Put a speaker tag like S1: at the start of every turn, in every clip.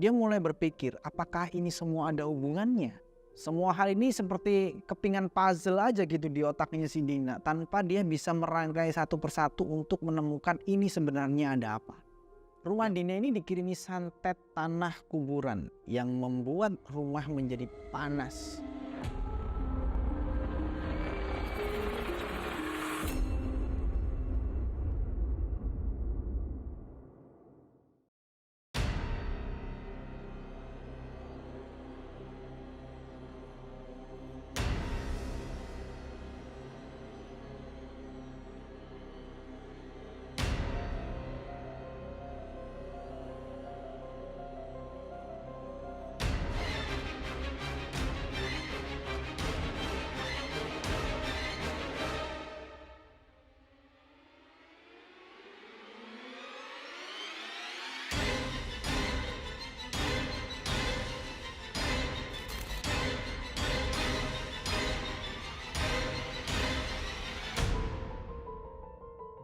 S1: Dia mulai berpikir, apakah ini semua ada hubungannya? Semua hal ini seperti kepingan puzzle aja gitu di otaknya si Dina, tanpa dia bisa merangkai satu persatu untuk menemukan ini sebenarnya ada apa. Rumah Dina ini dikirimi santet tanah kuburan yang membuat rumah menjadi panas.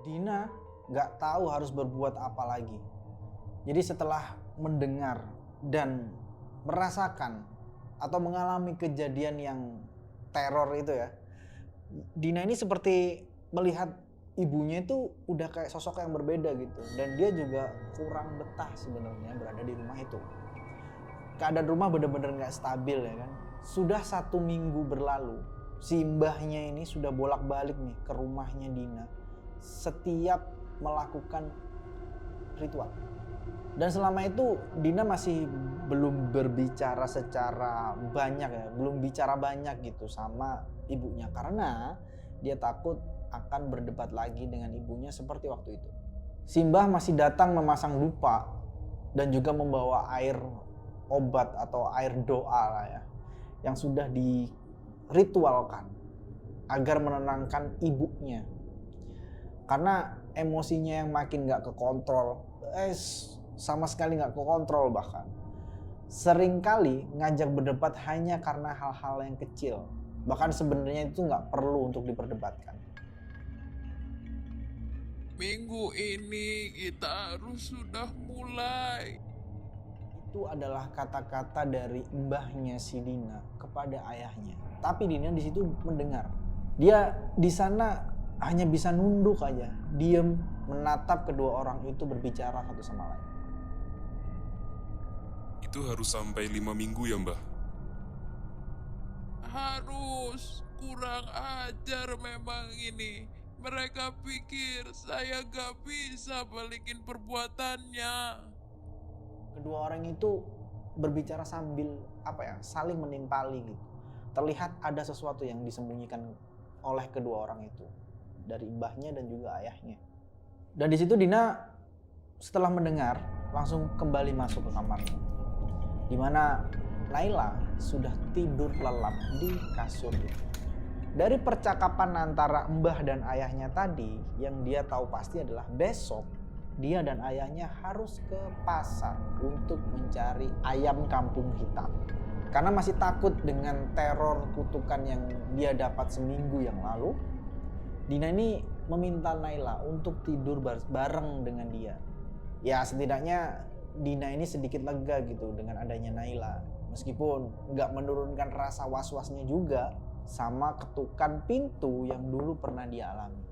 S1: Dina gak tahu harus berbuat apa lagi. Jadi setelah mendengar dan merasakan atau mengalami kejadian yang teror itu ya, Dina ini seperti melihat ibunya itu udah kayak sosok yang berbeda gitu. Dan dia juga kurang betah sebenarnya berada di rumah itu. Keadaan rumah bener-bener gak stabil ya kan. Sudah 1 minggu berlalu, si mbahnya ini sudah bolak-balik nih ke rumahnya Dina setiap melakukan ritual. Dan selama itu Dina masih belum berbicara secara banyak ya, belum bicara banyak gitu sama ibunya karena dia takut akan berdebat lagi dengan ibunya seperti waktu itu. Si mbah masih datang memasang dupa dan juga membawa air obat atau air doa lah ya, yang sudah diritualkan agar menenangkan ibunya. Karena emosinya yang makin gak kekontrol, sama sekali gak kekontrol bahkan. Seringkali ngajak berdebat hanya karena hal-hal yang kecil. Bahkan sebenarnya itu gak perlu untuk diperdebatkan.
S2: Minggu ini kita harus sudah mulai.
S1: Itu adalah kata-kata dari mbahnya si Dina kepada ayahnya. Tapi Dina di situ mendengar. Dia di sana hanya bisa nunduk aja, diem menatap kedua orang itu berbicara satu sama lain.
S3: Itu harus sampai 5 minggu ya, Mbah?
S2: Harus, kurang ajar memang ini. Mereka pikir saya gak bisa balikin perbuatannya.
S1: Kedua orang itu berbicara sambil saling menimpali gitu. Terlihat ada sesuatu yang disembunyikan oleh kedua orang itu dari mbahnya dan juga ayahnya. Dan di situ Dina setelah mendengar langsung kembali masuk ke kamarnya, di mana Naila sudah tidur lelap di kasur itu. Dari percakapan antara mbah dan ayahnya tadi, yang dia tahu pasti adalah besok dia dan ayahnya harus ke pasar untuk mencari ayam kampung hitam. Karena masih takut dengan teror kutukan yang dia dapat seminggu yang lalu, Dina ini meminta Naila untuk tidur bareng dengan dia. Ya setidaknya Dina ini sedikit lega gitu dengan adanya Naila. Meskipun nggak menurunkan rasa was-wasnya juga sama ketukan pintu yang dulu pernah dia alami.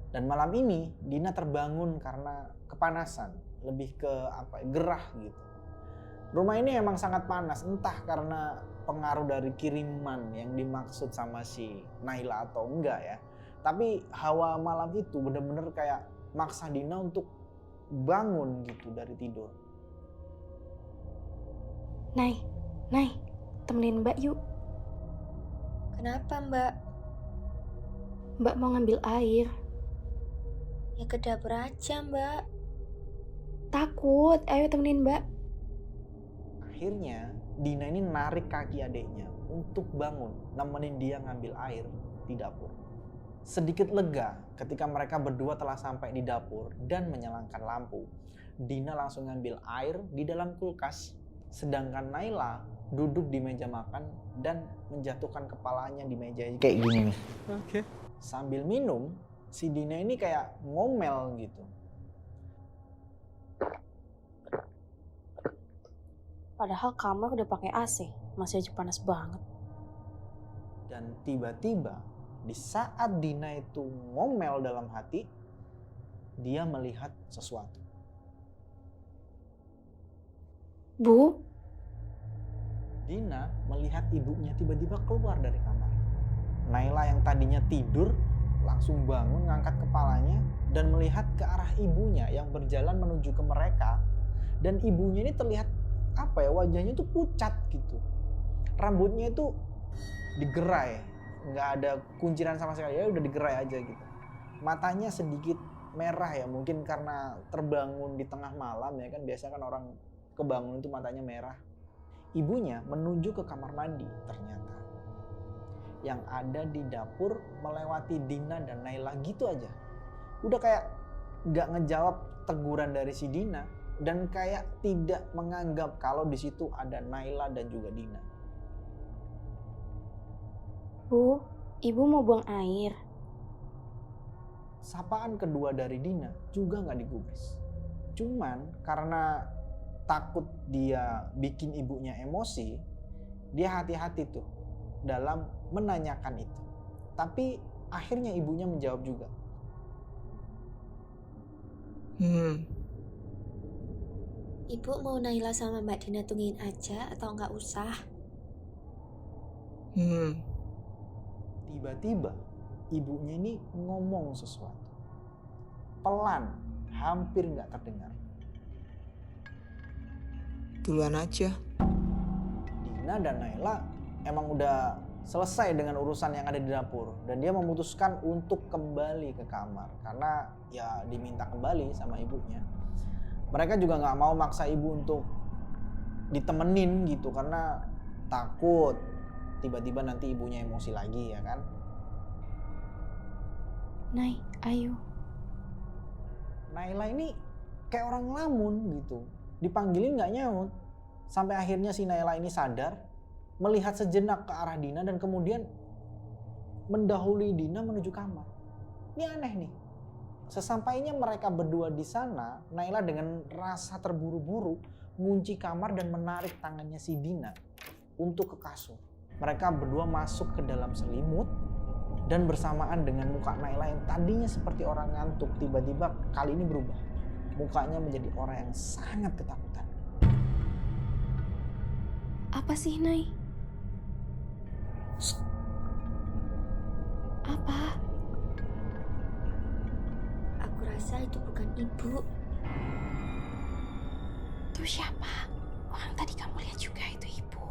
S1: Dan malam ini Dina terbangun karena kepanasan, lebih ke gerah gitu. Rumah ini emang sangat panas, entah karena pengaruh dari kiriman yang dimaksud sama si Naila atau enggak ya. Tapi hawa malam itu bener-bener kayak maksa Dina untuk bangun gitu dari tidur.
S4: Nay, temenin Mbak yuk.
S5: Kenapa, Mbak?
S4: Mbak mau ngambil air.
S5: Ya ke dapur aja, Mbak.
S4: Takut, ayo temenin Mbak.
S1: Akhirnya Dina ini narik kaki adiknya untuk bangun, nemenin dia ngambil air di dapur. Sedikit lega ketika mereka berdua telah sampai di dapur dan menyalakan lampu. Dina langsung ngambil air di dalam kulkas, sedangkan Naila duduk di meja makan dan menjatuhkan kepalanya di meja kayak gini nih.
S6: Oke.
S1: Sambil minum, si Dina ini kayak ngomel gitu.
S6: Padahal kamar udah pakai AC, masih aja panas banget.
S1: Dan tiba-tiba di saat Dina itu ngomel dalam hati, dia melihat sesuatu.
S4: Bu,
S1: Dina melihat ibunya tiba-tiba keluar dari kamar. Naila yang tadinya tidur langsung bangun, ngangkat kepalanya dan melihat ke arah ibunya yang berjalan menuju ke mereka. Dan ibunya ini terlihat wajahnya tuh pucat gitu. Rambutnya itu digerai, nggak ada kunciran sama sekali, ya udah digerai aja gitu. Matanya sedikit merah ya, mungkin karena terbangun di tengah malam ya kan, biasa kan orang kebangun itu matanya merah. Ibunya menuju ke kamar mandi, ternyata yang ada di dapur melewati Dina dan Naila gitu aja. Udah kayak nggak ngejawab teguran dari si Dina dan kayak tidak menganggap kalau di situ ada Naila dan juga Dina.
S4: Bu, ibu mau buang air.
S1: Sapaan kedua dari Dina juga nggak digubris. Cuman karena takut dia bikin ibunya emosi, dia hati-hati tuh dalam menanyakan itu. Tapi akhirnya ibunya menjawab juga.
S5: Ibu mau Naila sama Mbak Dina tungguin aja atau nggak usah?
S1: Tiba-tiba ibunya ini ngomong sesuatu. Pelan, hampir nggak terdengar.
S7: Duluan aja.
S1: Dina dan Naila emang udah selesai dengan urusan yang ada di dapur. Dan dia memutuskan untuk kembali ke kamar. Karena ya diminta kembali sama ibunya. Mereka juga nggak mau maksa ibu untuk ditemenin gitu. Karena takut tiba-tiba nanti ibunya emosi lagi ya kan.
S4: Nay, ayo.
S1: Naila ini kayak orang ngelamun gitu. Dipanggilin nggak nyaut. Sampai akhirnya si Naila ini sadar, melihat sejenak ke arah Dina dan kemudian mendahului Dina menuju kamar. Ini aneh nih. Sesampainya mereka berdua di sana, Naila dengan rasa terburu-buru mengunci kamar dan menarik tangannya si Dina untuk ke kasur. Mereka berdua masuk ke dalam selimut dan bersamaan dengan muka Naila yang tadinya seperti orang ngantuk, tiba-tiba kali ini berubah. Mukanya menjadi orang yang sangat ketakutan.
S4: Apa sih, Nay? Apa?
S5: Aku rasa itu bukan ibu.
S4: Itu siapa? Orang tadi kamu lihat juga itu ibu.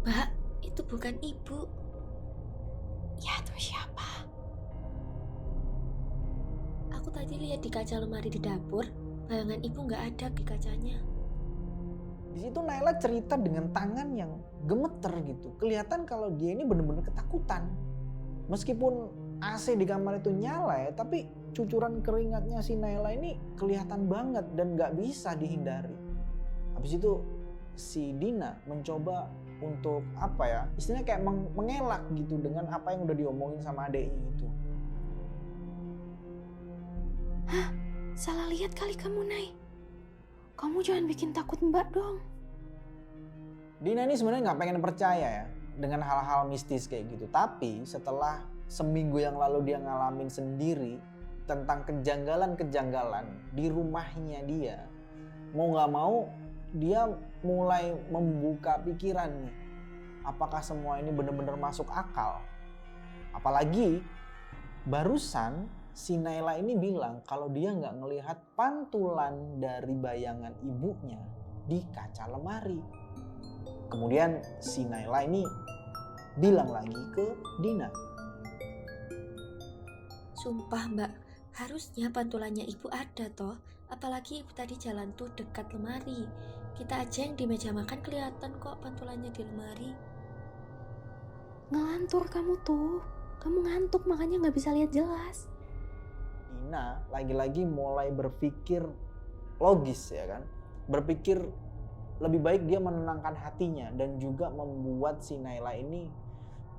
S5: Mbak, itu bukan ibu.
S4: Ya, itu siapa?
S5: Aku tadi lihat di kaca lemari di dapur, bayangan ibu nggak ada di kacanya.
S1: Di situ Naila cerita dengan tangan yang gemeter gitu. Kelihatan kalau dia ini benar-benar ketakutan. Meskipun AC di kamar itu nyala ya, tapi cucuran keringatnya si Naila ini kelihatan banget dan nggak bisa dihindari. Habis itu si Dina mencoba untuk istilahnya kayak mengelak gitu dengan apa yang udah diomongin sama adeknya itu.
S4: Hah? Salah lihat kali kamu, Nay. Kamu jangan bikin takut Mbak dong.
S1: Dina ini sebenarnya nggak pengen percaya ya dengan hal-hal mistis kayak gitu. Tapi setelah seminggu yang lalu dia ngalamin sendiri tentang kejanggalan-kejanggalan di rumahnya dia, mau nggak mau dia mulai membuka pikiran nih. Apakah semua ini benar-benar masuk akal? Apalagi barusan si Naila ini bilang kalau dia nggak ngelihat pantulan dari bayangan ibunya di kaca lemari. Kemudian si Naila ini bilang lagi ke Dina.
S5: Sumpah Mbak, harusnya pantulannya ibu ada toh. Apalagi ibu tadi jalan tuh dekat lemari. Kita aja yang di meja makan kelihatan kok pantulannya di lemari.
S4: Ngelantur kamu tuh. Kamu ngantuk makanya nggak bisa lihat jelas.
S1: Dina lagi-lagi mulai berpikir logis ya kan. Berpikir lebih baik dia menenangkan hatinya dan juga membuat si Naila ini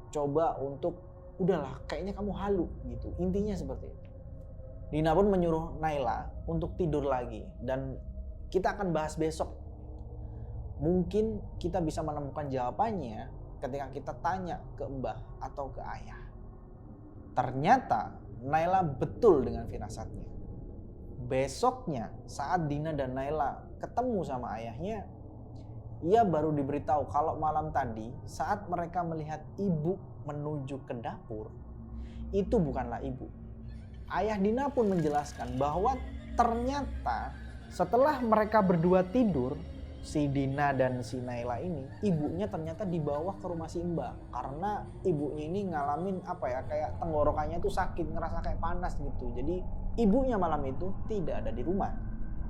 S1: coba untuk udahlah kayaknya kamu halu gitu. Intinya seperti itu. Dina pun menyuruh Naila untuk tidur lagi dan kita akan bahas besok Mungkin kita bisa menemukan jawabannya ketika kita tanya ke mbah atau ke ayah. Ternyata Naila betul dengan firasatnya. Besoknya saat Dina dan Naila ketemu sama ayahnya, ia baru diberitahu kalau malam tadi saat mereka melihat ibu menuju ke dapur, itu bukanlah ibu. Ayah Dina pun menjelaskan bahwa ternyata setelah mereka berdua tidur, si Dina dan si Naila ini, ibunya ternyata dibawa ke rumah si Mbah karena ibunya ini ngalamin kayak tenggorokannya itu sakit, ngerasa kayak panas gitu. Jadi ibunya malam itu tidak ada di rumah.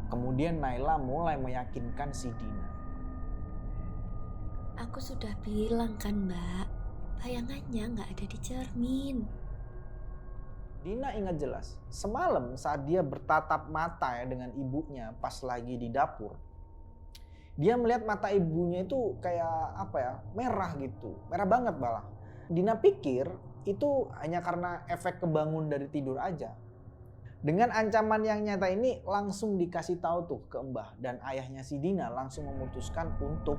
S1: Kemudian Naila mulai meyakinkan si Dina.
S5: Aku sudah bilang kan Mbak, bayangannya nggak ada di cermin.
S1: Dina ingat jelas, semalam saat dia bertatap mata dengan ibunya pas lagi di dapur, dia melihat mata ibunya itu kayak merah gitu, merah banget malah. Dina pikir itu hanya karena efek kebangun dari tidur aja. Dengan ancaman yang nyata ini langsung dikasih tahu tuh ke Mbah, dan ayahnya si Dina langsung memutuskan untuk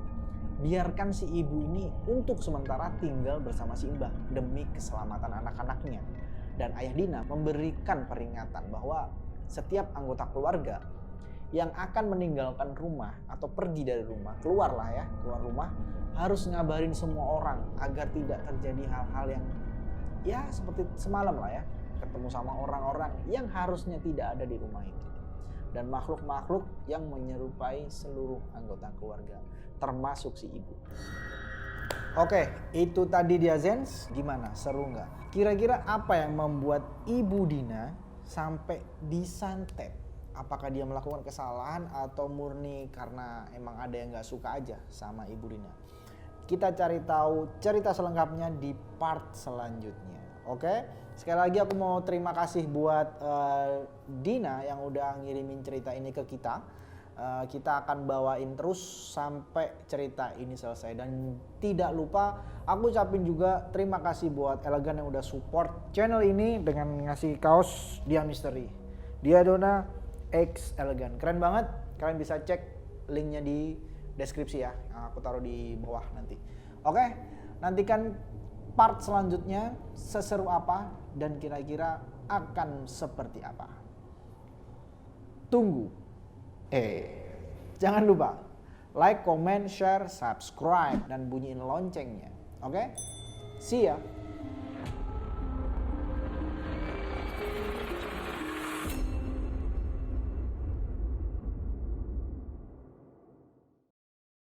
S1: biarkan si ibu ini untuk sementara tinggal bersama si Mbah demi keselamatan anak-anaknya. Dan ayah Dina memberikan peringatan bahwa setiap anggota keluarga yang akan meninggalkan rumah atau pergi dari rumah, keluar rumah, harus ngabarin semua orang agar tidak terjadi hal-hal yang ya seperti semalam lah ya, ketemu sama orang-orang yang harusnya tidak ada di rumah itu, dan makhluk-makhluk yang menyerupai seluruh anggota keluarga termasuk si ibu. Oke, itu tadi dia Zens. Gimana, seru nggak? Kira-kira apa yang membuat Ibu Dina sampai disantet? Apakah dia melakukan kesalahan atau murni karena emang ada yang gak suka aja sama Ibu Dina? Kita cari tahu cerita selengkapnya di part selanjutnya. Oke, sekali lagi aku mau terima kasih buat Dina yang udah ngirimin cerita ini ke kita. Kita akan bawain terus sampai cerita ini selesai. Dan tidak lupa aku ucapin juga terima kasih buat Elegan yang udah support channel ini dengan ngasih kaos Dia Misteri. Dia Dona X Elegan, keren banget. Kalian bisa cek linknya di deskripsi ya, aku taruh di bawah nanti. Oke, nantikan part selanjutnya seseru apa dan kira-kira akan seperti apa. Tunggu. Jangan lupa like, comment, share, subscribe dan bunyiin loncengnya. Oke? See ya.